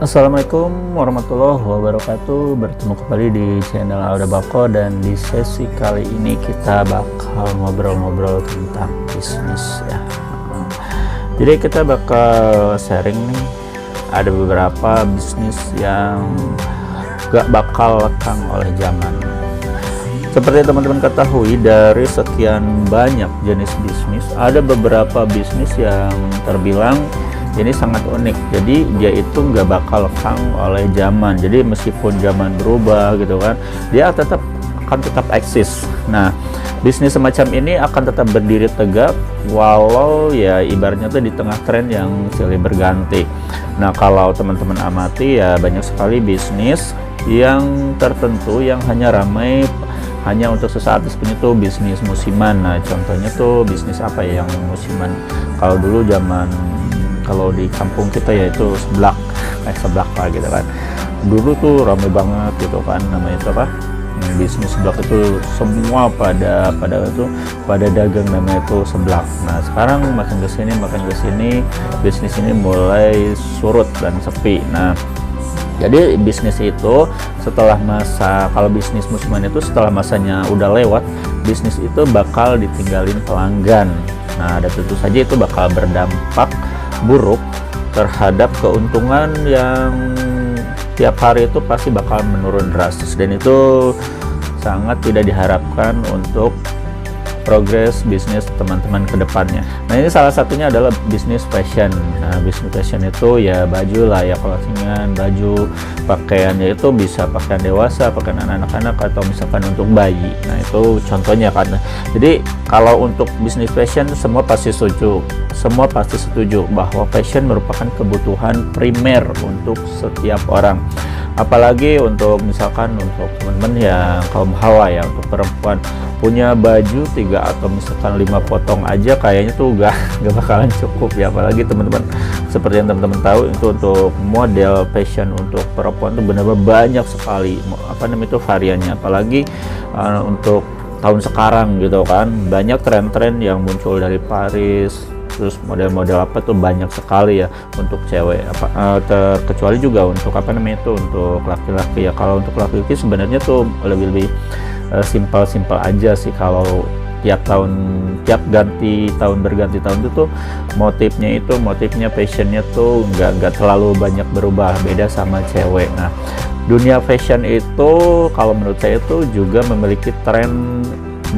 Assalamualaikum warahmatullahi wabarakatuh. Bertemu kembali di channel Auda Bako, dan di sesi kali ini kita bakal ngobrol-ngobrol tentang bisnis ya. Jadi kita bakal sharing nih, ada beberapa bisnis yang gak bakal lekang oleh zaman. Seperti teman-teman ketahui, dari sekian banyak jenis bisnis, ada beberapa bisnis yang terbilang ini sangat unik. Jadi dia itu nggak bakal lekang oleh zaman. Jadi meskipun zaman berubah gitu kan, dia akan tetap eksis. Nah, bisnis semacam ini akan tetap berdiri tegak walau ya ibaratnya tuh di tengah tren yang silih berganti. Nah, kalau teman-teman amati ya banyak sekali bisnis yang tertentu yang hanya ramai hanya untuk sesaat, seperti itu bisnis musiman. Nah, contohnya tuh bisnis apa ya yang musiman? Kalau dulu zaman, kalau di kampung kita ya itu seblak, kayak seblak lah gitu kan. Dulu tuh ramai banget gitu kan, namanya itu apa? Bisnis seblak itu semua pada dagang, namanya itu seblak. Nah, sekarang makin kesini bisnis ini mulai surut dan sepi. Nah, jadi bisnis itu setelah masa, kalau bisnis musiman itu setelah masanya udah lewat, bisnis itu bakal ditinggalin pelanggan. Nah, dan tentu saja itu bakal berdampak buruk terhadap keuntungan yang tiap hari itu pasti bakal menurun drastis, dan itu sangat tidak diharapkan untuk progres bisnis teman-teman ke depannya. Nah, ini salah satunya adalah bisnis fashion. Nah, bisnis fashion itu ya baju lah ya, clothingan, baju, pakaiannya itu bisa pakaian dewasa, pakaian anak-anak, atau misalkan untuk bayi. Nah, itu contohnya kan. Jadi kalau untuk bisnis fashion semua pasti setuju bahwa fashion merupakan kebutuhan primer untuk setiap orang. Apalagi untuk misalkan untuk teman-teman yang kaum hawa ya, untuk perempuan punya baju 3 atau misalkan 5 potong aja kayaknya tuh gak bakalan cukup ya. Apalagi teman-teman, seperti yang teman-teman tahu, itu untuk model fashion untuk perempuan tuh benar-benar banyak sekali itu variannya. Apalagi untuk tahun sekarang gitu kan, banyak tren-tren yang muncul dari Paris, terus model-model apa tuh banyak sekali ya untuk cewek, terkecuali juga untuk untuk laki-laki ya. Kalau untuk laki-laki sebenarnya tuh lebih simpel aja sih. Kalau tiap berganti tahun itu tuh motifnya fashionnya tuh nggak terlalu banyak berubah, beda sama cewek. Nah, dunia fashion itu kalau menurut saya itu juga memiliki tren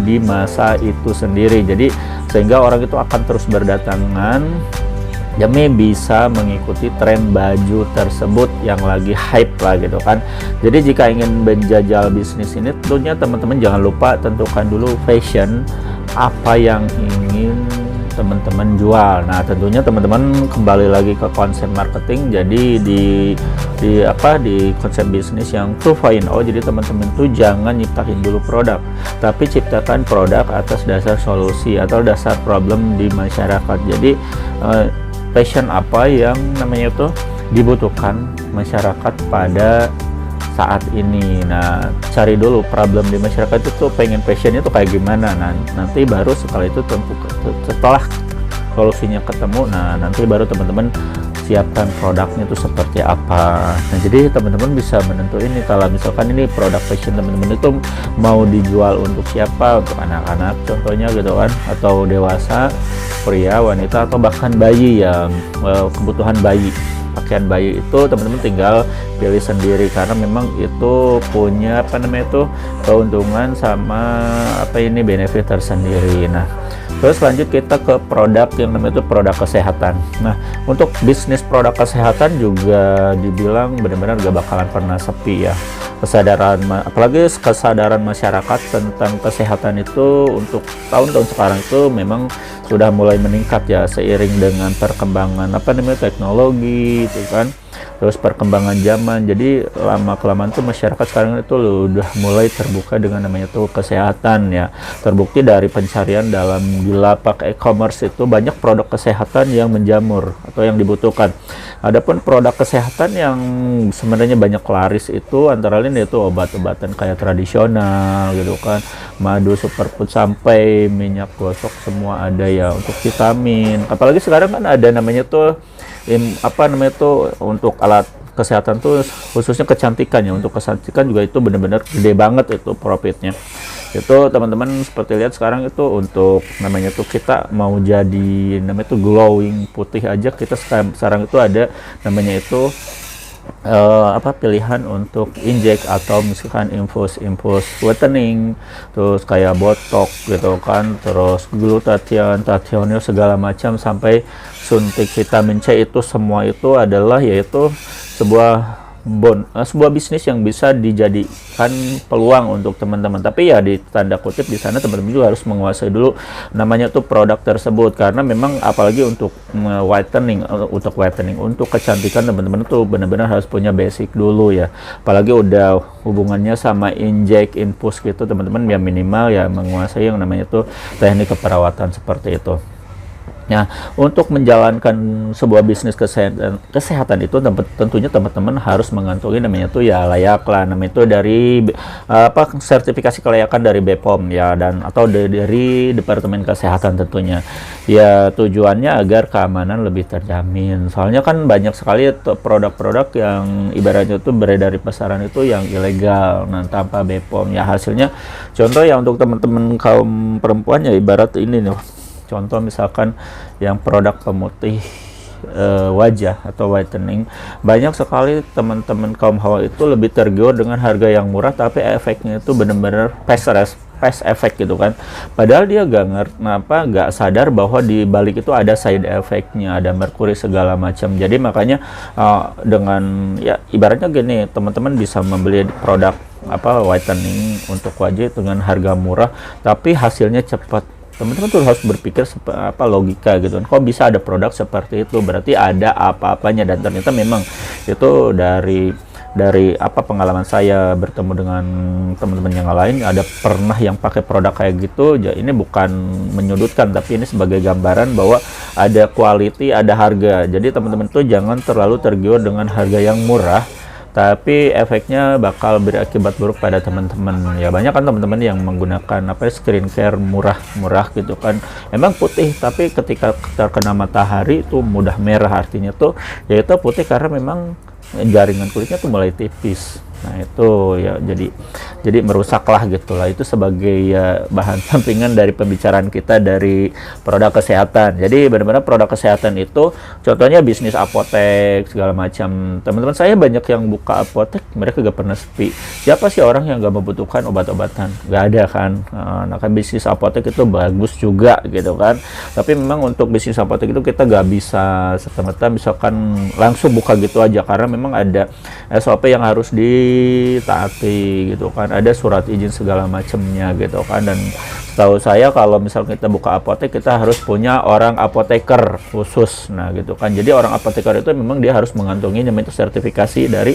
di masa itu sendiri. Jadi sehingga orang itu akan terus berdatangan demi bisa mengikuti tren baju tersebut yang lagi hype lah gitu kan. Jadi jika ingin menjajal bisnis ini, tentunya teman-teman jangan lupa tentukan dulu fashion apa yang ingin teman-teman jual. Nah, tentunya teman-teman kembali lagi ke konsep marketing. Jadi di konsep bisnis yang 2.0. Jadi teman-teman tuh jangan nyiptain dulu produk, tapi ciptakan produk atas dasar solusi atau dasar problem di masyarakat. Jadi passion apa yang namanya itu dibutuhkan masyarakat pada saat ini. Nah, cari dulu problem di masyarakat itu pengen passionnya tuh kayak gimana. Nah, nanti baru setelah itu setelah solusinya ketemu, nah nanti baru teman-teman siapkan produknya itu seperti apa. Nah, jadi teman-teman bisa menentuin nih, kalau misalkan ini produk fashion teman-teman itu mau dijual untuk siapa, untuk anak-anak contohnya gitu kan, atau dewasa, pria, wanita, atau bahkan bayi yang kebutuhan bayi. Pakaian bayi itu teman-teman tinggal pilih sendiri, karena memang itu punya keuntungan sama benefit tersendiri. Nah, terus lanjut kita ke produk yang namanya itu produk kesehatan. Nah, untuk bisnis produk kesehatan juga dibilang benar-benar gak bakalan pernah sepi ya. Apalagi kesadaran masyarakat tentang kesehatan itu untuk tahun-tahun sekarang itu memang sudah mulai meningkat ya, seiring dengan perkembangan teknologi itu kan, terus perkembangan zaman. Jadi lama-kelamaan tuh masyarakat sekarang itu udah mulai terbuka dengan namanya tuh kesehatan ya. Terbukti dari pencarian di lapak e-commerce itu banyak produk kesehatan yang menjamur atau yang dibutuhkan. Adapun produk kesehatan yang sebenarnya banyak laris itu antara lain yaitu obat-obatan kayak tradisional gitu kan, madu superfood sampai minyak gosok semua ada ya, untuk vitamin. Apalagi sekarang kan ada namanya tuh untuk alat kesehatan tuh khususnya kecantikan ya. Untuk kecantikan juga itu benar-benar gede banget itu profitnya. Itu teman-teman seperti lihat sekarang itu untuk namanya tuh kita mau jadi namanya tuh glowing putih aja, kita sekarang itu ada namanya itu pilihan untuk inject atau misalkan infus whitening, terus kayak botox gitu kan, terus glutathione, segala macam, sampai suntik vitamin C. Itu semua itu adalah yaitu sebuah sebuah bisnis yang bisa dijadikan peluang untuk teman-teman. Tapi ya di tanda kutip di sana teman-teman juga harus menguasai dulu namanya tuh produk tersebut, karena memang apalagi untuk whitening, untuk kecantikan teman-teman tuh benar-benar harus punya basic dulu ya. Apalagi udah hubungannya sama inject, infus gitu, teman-teman ya minimal ya menguasai yang namanya tuh teknik keperawatan seperti itu. Nah, untuk menjalankan sebuah bisnis kesehatan itu tentunya teman-teman harus mengantongi namanya itu ya layak lah, namanya itu dari sertifikasi kelayakan dari BPOM ya, dan atau dari Departemen Kesehatan tentunya. Ya tujuannya agar keamanan lebih terjamin. Soalnya kan banyak sekali produk-produk yang ibaratnya itu beredar di pasaran itu yang ilegal, nah tanpa BPOM ya. Hasilnya contoh ya untuk teman-teman kaum perempuan ya, ibarat ini nih. Contoh misalkan yang produk pemutih wajah atau whitening, banyak sekali teman-teman kaum hawa itu lebih tergiur dengan harga yang murah, tapi efeknya itu benar-benar fast effect gitu kan. Padahal dia gak sadar bahwa di balik itu ada side effect-nya, ada merkuri segala macam. Jadi makanya dengan ya ibaratnya gini, teman-teman bisa membeli produk whitening untuk wajah dengan harga murah, tapi hasilnya cepat. Teman-teman tuh harus berpikir logika gitu kan, kok bisa ada produk seperti itu, berarti ada apa-apanya. Dan ternyata memang itu dari pengalaman saya bertemu dengan teman-teman yang lain, ada pernah yang pakai produk kayak gitu. Ini bukan menyudutkan, tapi ini sebagai gambaran bahwa ada quality, ada harga. Jadi teman-teman tuh jangan terlalu tergiur dengan harga yang murah, tapi efeknya bakal berakibat buruk pada teman-teman ya. Banyak kan teman-teman yang menggunakan skincare murah gitu kan, emang putih, tapi ketika terkena matahari itu mudah merah. Artinya tuh yaitu putih karena memang jaringan kulitnya tuh mulai tipis. Nah itu ya jadi merusaklah gitulah. Itu sebagai ya bahan sampingan dari pembicaraan kita dari produk kesehatan. Jadi benar-benar produk kesehatan itu contohnya bisnis apotek segala macam. Teman-teman saya banyak yang buka apotek, mereka gak pernah sepi. Siapa sih orang yang gak membutuhkan obat-obatan? Gak ada kan. Nah kan bisnis apotek itu bagus juga gitu kan. Tapi memang untuk bisnis apotek itu kita gak bisa serta-merta misalkan langsung buka gitu aja, karena memang ada SOP yang harus ditaati gitu kan, ada surat izin segala macamnya gitu kan. Dan setahu saya kalau misal kita buka apotek, kita harus punya orang apoteker khusus. Nah gitu kan, jadi orang apoteker itu memang dia harus mengantongi namanya itu sertifikasi dari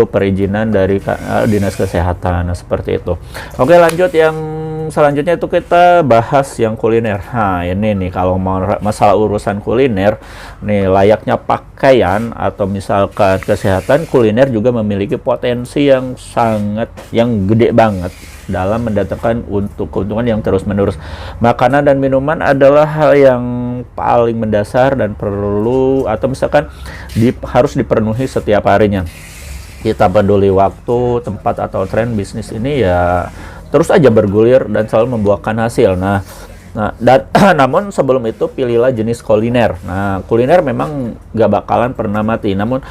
perizinan dari Dinas Kesehatan. Nah seperti itu. Oke, lanjut yang selanjutnya itu kita bahas yang kuliner. Nah ini nih, kalau mau masalah urusan kuliner nih, layaknya pakaian atau misalkan kesehatan, kuliner juga memiliki potensi yang gede banget dalam mendatangkan untuk keuntungan yang terus-menerus. Makanan dan minuman adalah hal yang paling mendasar dan perlu atau misalkan harus dipenuhi setiap harinya. Kita peduli waktu, tempat, atau tren, bisnis ini ya terus aja bergulir dan selalu membuahkan hasil. Nah, namun sebelum itu pilihlah jenis kuliner. Nah, kuliner memang gak bakalan pernah mati. Namun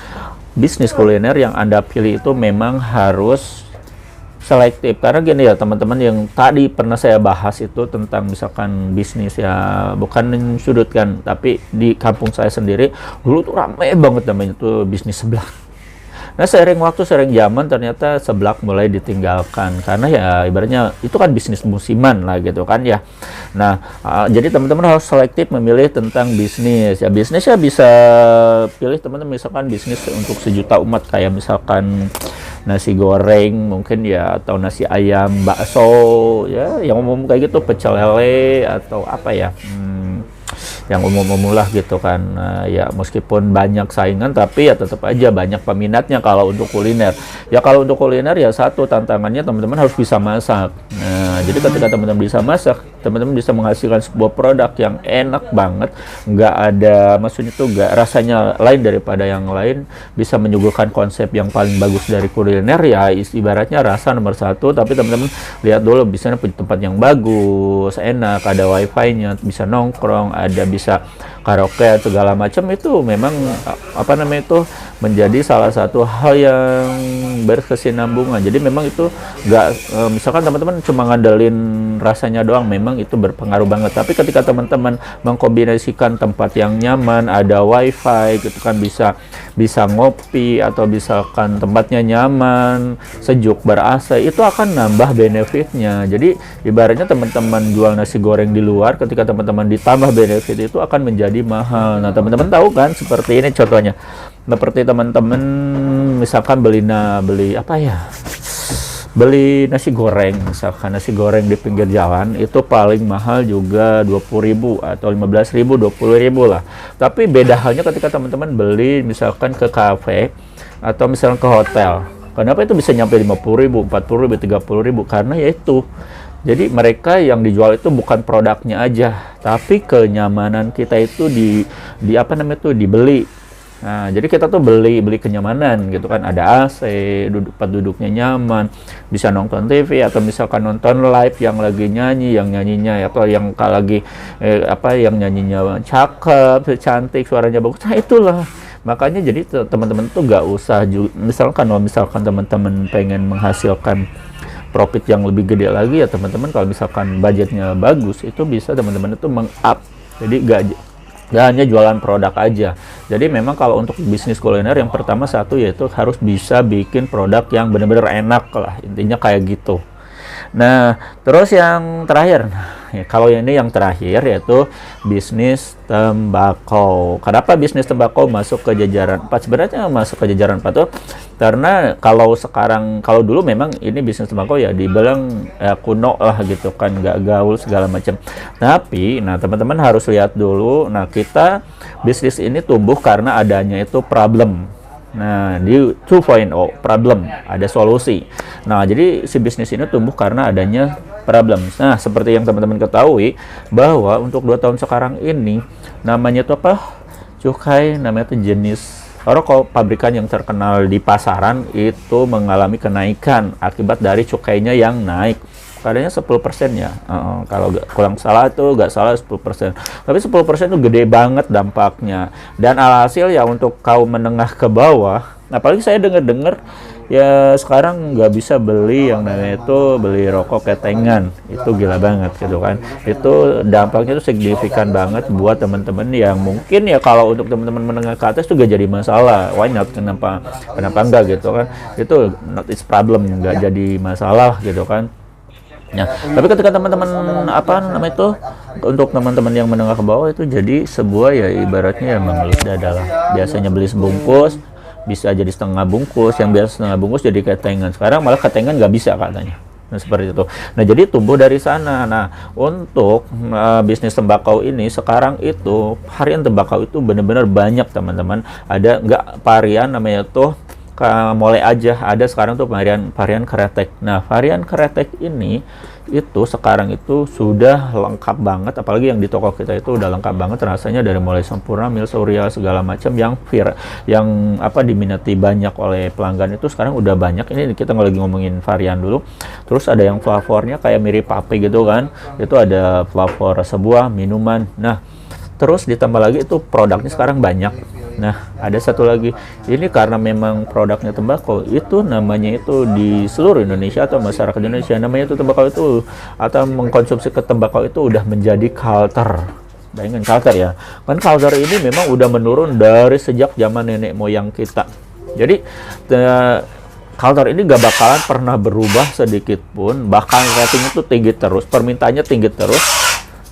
bisnis kuliner yang Anda pilih itu memang harus selektif. Karena gini ya teman-teman, yang tadi pernah saya bahas itu tentang misalkan bisnis ya, bukan mensudutkan, tapi di kampung saya sendiri dulu tuh ramai banget namanya tuh bisnis seblak. Nah seiring waktu, seiring zaman, ternyata seblak mulai ditinggalkan karena ya ibaratnya itu kan bisnis musiman lah gitu kan ya. Nah jadi teman-teman harus selektif memilih tentang bisnis ya. Bisnis ya bisa pilih teman-teman misalkan bisnis untuk sejuta umat, kayak misalkan nasi goreng mungkin ya, atau nasi ayam, bakso ya, yang umum kayak gitu, pecel lele, atau apa ya, yang umum-umum lah gitu kan. Ya meskipun banyak saingan tapi ya tetap aja banyak peminatnya kalau untuk kuliner. Ya kalau untuk kuliner ya satu tantangannya teman-teman harus bisa masak. Nah, jadi ketika teman-teman bisa masak, teman-teman bisa menghasilkan sebuah produk yang enak banget, nggak ada, maksudnya tuh nggak rasanya lain daripada yang lain, bisa menyuguhkan konsep yang paling bagus dari kuliner, ya ibaratnya rasa nomor satu, tapi teman-teman lihat dulu bisa punya tempat yang bagus, enak, ada wifi-nya, bisa nongkrong, ada bisa karaoke segala macam, itu memang apa namanya itu menjadi salah satu hal yang berkesinambungan. Jadi memang itu nggak misalkan teman-teman cuma ngandelin rasanya doang, memang itu berpengaruh banget. Tapi ketika teman-teman mengkombinasikan tempat yang nyaman, ada wifi gitu kan, bisa ngopi, atau misalkan tempatnya nyaman, sejuk, ber-AC, itu akan nambah benefitnya. Jadi ibaratnya teman-teman jual nasi goreng di luar, ketika teman-teman ditambah benefit itu akan menjadi mahal. Nah, teman-teman tahu kan, seperti ini contohnya. Seperti teman-teman misalkan beli apa ya? Beli nasi goreng, misalkan nasi goreng di pinggir jalan itu paling mahal juga 20.000 atau 15.000, 20.000 lah. Tapi beda halnya ketika teman-teman beli misalkan ke kafe atau misalkan ke hotel. Kenapa itu bisa nyampe 50.000, 40.000, 30.000? Karena yaitu, jadi mereka yang dijual itu bukan produknya aja, tapi kenyamanan kita itu di apa namanya itu dibeli. Nah, jadi kita tuh beli kenyamanan gitu kan, ada AC, tempat duduknya nyaman, bisa nonton TV, atau misalkan nonton live yang lagi nyanyi, yang nyanyinya atau yang lagi yang nyanyinya cakep, cantik, suaranya bagus. Nah, itulah. Makanya jadi teman-teman tuh nggak usah misalkan teman-teman pengen menghasilkan profit yang lebih gede lagi, ya teman-teman kalau misalkan budgetnya bagus, itu bisa teman-teman itu meng-up. Jadi nggak hanya jualan produk aja. Jadi memang kalau untuk bisnis kuliner yang pertama satu yaitu harus bisa bikin produk yang benar-benar enak lah, intinya kayak gitu. Nah, terus yang terakhir, kalau ini yang terakhir yaitu bisnis tembakau. Kenapa bisnis tembakau masuk ke jajaran 4? Sebenarnya masuk ke jajaran 4 tuh karena kalau dulu memang ini bisnis tembakau ya dibilang kuno lah gitu kan, nggak gaul segala macam. Tapi, nah teman-teman harus lihat dulu, nah kita bisnis ini tumbuh karena adanya itu problem. Nah, di 2.0 problem, ada solusi. Nah, jadi si bisnis ini tumbuh karena adanya problem. Nah, seperti yang teman-teman ketahui bahwa untuk 2 tahun sekarang ini namanya itu apa? Cukai, namanya itu jenis rokok pabrikan yang terkenal di pasaran itu mengalami kenaikan akibat dari cukainya yang naik. Kadangnya 10% ya, kalau kurang salah itu nggak salah 10%. Tapi 10% itu gede banget dampaknya. Dan alhasil ya untuk kaum menengah ke bawah, apalagi saya dengar ya sekarang nggak bisa beli yang namanya itu beli rokok ketengan, itu gila banget gitu kan. Itu dampaknya itu signifikan banget buat teman-teman yang mungkin ya kalau untuk teman-teman menengah ke atas itu gak jadi masalah. Why not? Kenapa enggak gitu kan? Itu not its problem, nggak jadi masalah gitu kan. Ya, tapi ketika teman-teman untuk teman-teman yang menengah ke bawah itu jadi sebuah ya ibaratnya ya mengeluh dada lah. Biasanya beli sebungkus bisa jadi setengah bungkus, yang biasa setengah bungkus jadi ketengan. Sekarang malah ketengan nggak bisa katanya. Nah, seperti itu. Nah, jadi tumbuh dari sana. Nah, untuk bisnis tembakau ini sekarang itu harian tembakau itu benar-benar banyak teman-teman. Ada nggak varian namanya tuh mulai aja ada sekarang tuh varian kretek. Nah, varian kretek ini itu sekarang itu sudah lengkap banget, apalagi yang di toko kita itu udah lengkap banget rasanya, dari mulai sempurna, mil surya segala macam yang diminati banyak oleh pelanggan itu sekarang udah banyak. Ini kita lagi ngomongin varian dulu. Terus ada yang flavornya kayak mirip pape gitu kan. Itu ada flavor sebuah minuman. Nah, terus ditambah lagi itu produknya sekarang banyak. Nah, ada satu lagi, ini karena memang produknya tembakau, itu namanya itu di seluruh Indonesia atau masyarakat Indonesia, namanya itu tembakau itu, atau mengkonsumsi ke tembakau itu udah menjadi culture. Bayangin culture ya, kan culture ini memang udah menurun dari sejak zaman nenek moyang kita. Jadi, culture ini gak bakalan pernah berubah sedikit pun, bahkan rating itu tinggi terus, permintaannya tinggi terus.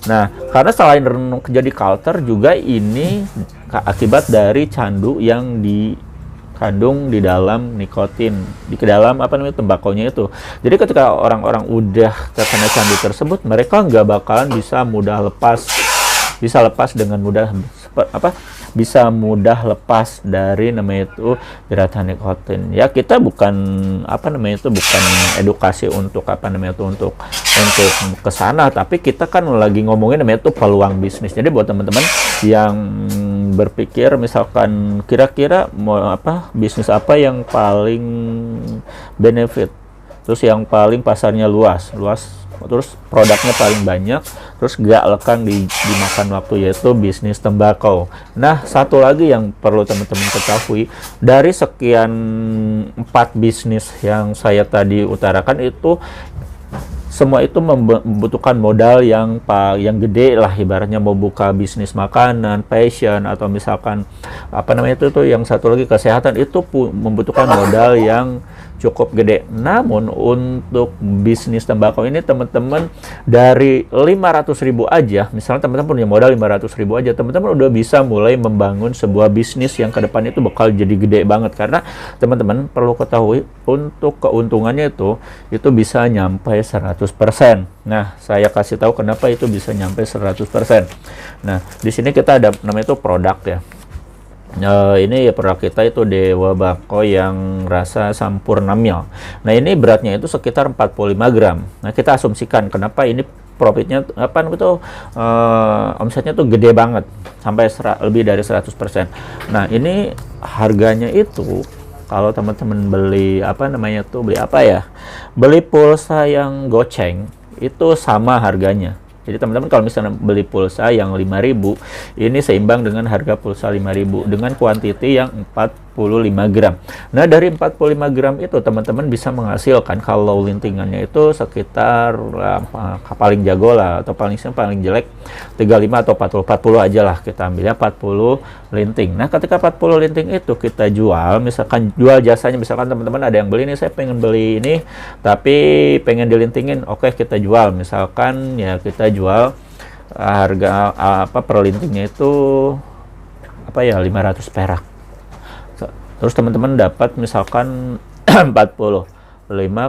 Nah, karena selain jadi culture juga ini akibat dari candu yang dikandung di dalam nikotin, di dalam tembakonya itu. Jadi ketika orang-orang udah terkena candu tersebut, mereka nggak bakalan bisa mudah lepas bisa lepas dengan mudah, bisa mudah lepas dari namanya itu jeratan nikotin. Ya kita bukan bukan edukasi untuk untuk ke sana, tapi kita kan lagi ngomongin namanya itu peluang bisnis. Jadi buat teman-teman yang berpikir misalkan kira-kira mau bisnis apa yang paling benefit, terus yang paling pasarnya luas, terus produknya paling banyak, terus gak lekang dimakan waktu, yaitu bisnis tembakau. Nah, satu lagi yang perlu teman-teman ketahui, dari sekian 4 bisnis yang saya tadi utarakan itu, semua itu membutuhkan modal yang gede lah, ibaratnya mau buka bisnis makanan, fashion, atau misalkan yang satu lagi kesehatan, itu membutuhkan modal yang cukup gede. Namun untuk bisnis tembakau ini teman-teman dari 500.000 aja, misalnya teman-teman punya modal 500.000 aja, teman-teman udah bisa mulai membangun sebuah bisnis yang ke depan itu bakal jadi gede banget. Karena teman-teman perlu ketahui untuk keuntungannya itu bisa nyampe 100%. Nah, saya kasih tahu kenapa itu bisa nyampe 100%. Nah, di sini kita ada namanya itu produk ya. Ini ya produk kita itu Dewa Bako yang rasa Sampurna Mil. Nah, ini beratnya itu sekitar 45 gram. Nah, kita asumsikan kenapa ini profitnya omsetnya tuh gede banget sampai lebih dari 100%. Nah, ini harganya itu kalau teman-teman beli beli pulsa yang goceng itu sama harganya. Jadi teman-teman kalau misalnya beli pulsa yang 5.000, ini seimbang dengan harga pulsa 5.000 dengan kuantiti yang 45 gram. Nah, dari 45 gram itu teman-teman bisa menghasilkan kalau lintingannya itu sekitar paling jago lah, atau paling jelek 35 atau 40 aja lah, kita ambilnya 40 linting. Nah, ketika 40 linting itu kita jual, misalkan jual jasanya, misalkan teman-teman ada yang beli nih, saya pengen beli ini tapi pengen dilintingin, oke, kita jual. Misalkan ya kita jual harga per lintingnya itu 500 perak. Terus teman-teman dapat misalkan 45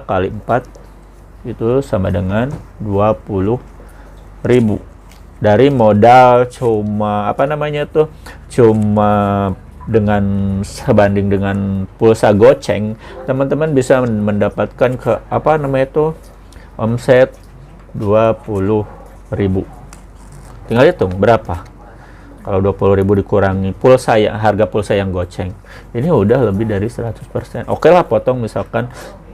kali 4 itu sama dengan 20.000 dari modal cuma cuma dengan sebanding dengan pulsa goceng, teman-teman bisa mendapatkan omset 20.000. Tinggal hitung berapa. Kalau 20.000 dikurangi harga pulsa yang goceng, ini udah lebih dari 100%. Oke lah, potong misalkan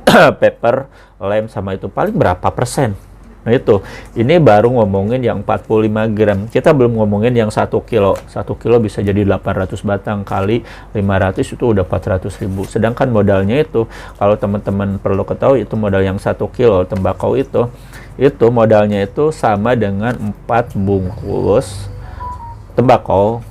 paper, lem sama itu paling berapa persen. Nah, ini baru ngomongin yang 45 gram. Kita belum ngomongin yang 1 kilo. 1 kilo bisa jadi 800 batang kali 500 itu udah 400.000. Sedangkan modalnya itu, kalau teman-teman perlu ketahui, itu modal yang 1 kilo tembakau itu modalnya itu sama dengan 4 bungkus tembakau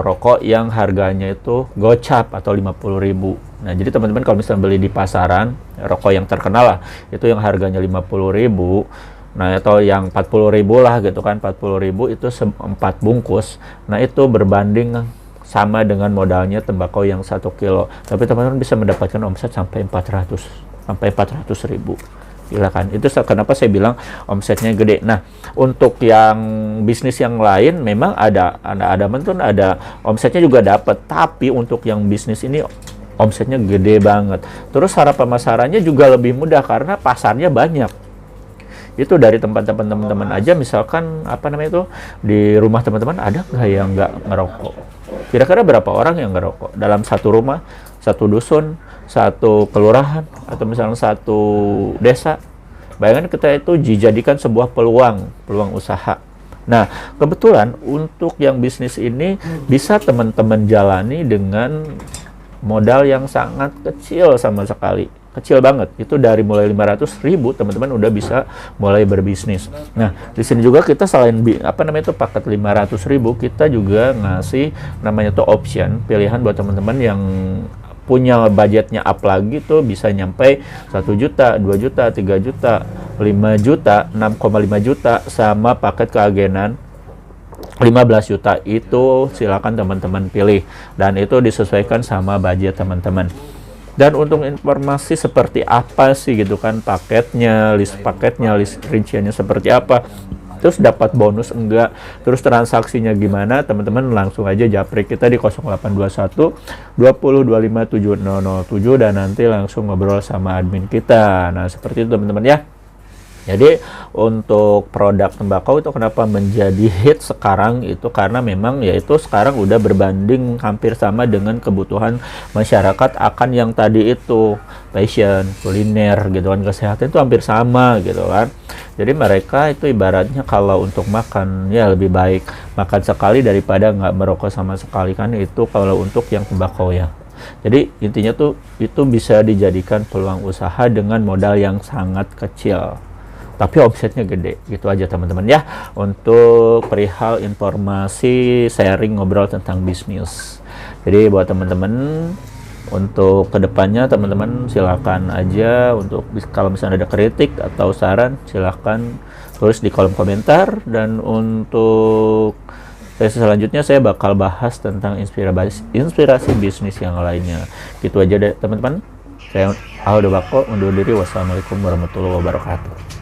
rokok yang harganya itu gocap atau 50.000. Nah, jadi teman-teman kalau misalnya beli di pasaran, rokok yang terkenal lah, itu yang harganya 50.000, nah atau yang 40.000 lah gitu kan, 40.000 itu 4 bungkus. Nah, itu berbanding sama dengan modalnya tembakau yang 1 kilo. Tapi teman-teman bisa mendapatkan omset sampai 400.000. Gila kan? Itu kenapa saya bilang omsetnya gede. Nah, untuk yang bisnis yang lain memang ada omsetnya juga dapat, tapi untuk yang bisnis ini omsetnya gede banget. Terus cara pemasarannya juga lebih mudah karena pasarnya banyak. Itu dari tempat teman-teman aja, misalkan di rumah teman-teman ada nggak yang nggak ngerokok? Kira-kira berapa orang yang ngerokok dalam satu rumah, satu dusun, satu kelurahan, atau misalnya satu desa? Bayangkan kita itu dijadikan sebuah peluang usaha. Nah, kebetulan untuk yang bisnis ini bisa teman-teman jalani dengan modal yang sangat kecil sama sekali. Kecil banget. Itu dari mulai 500.000 teman-teman udah bisa mulai berbisnis. Nah, di sini juga kita selain paket 500.000, kita juga ngasih namanya tuh option, pilihan buat teman-teman yang punya budgetnya up lagi tuh bisa nyampe 1 juta, 2 juta, 3 juta, 5 juta, 6,5 juta, sama paket keagenan 15 juta. Itu silakan teman-teman pilih, dan itu disesuaikan sama budget teman-teman. Dan untuk informasi seperti apa sih gitu kan paketnya, list rinciannya seperti apa, terus dapat bonus enggak, terus transaksinya gimana, teman-teman langsung aja japri kita di 0821 20 25 7007 dan nanti langsung ngobrol sama admin kita. Nah, seperti itu teman-teman ya. Jadi untuk produk tembakau itu kenapa menjadi hit sekarang itu karena memang yaitu sekarang udah berbanding hampir sama dengan kebutuhan masyarakat akan yang tadi itu fashion, kuliner gitu kan, kesehatan itu hampir sama gitu kan. Jadi mereka itu ibaratnya kalau untuk makan ya lebih baik makan sekali daripada nggak merokok sama sekali kan, itu kalau untuk yang tembakau ya. Jadi intinya tuh itu bisa dijadikan peluang usaha dengan modal yang sangat kecil tapi omsetnya gede. Gitu aja teman-teman ya untuk perihal informasi sharing ngobrol tentang bisnis. Jadi buat teman-teman untuk kedepannya teman-teman silakan aja untuk kalau misalnya ada kritik atau saran silakan tulis di kolom komentar, dan untuk sesi selanjutnya saya bakal bahas tentang inspirasi bisnis yang lainnya. Gitu aja deh teman-teman. Saya Auda Bako undur diri. Wassalamualaikum warahmatullahi wabarakatuh.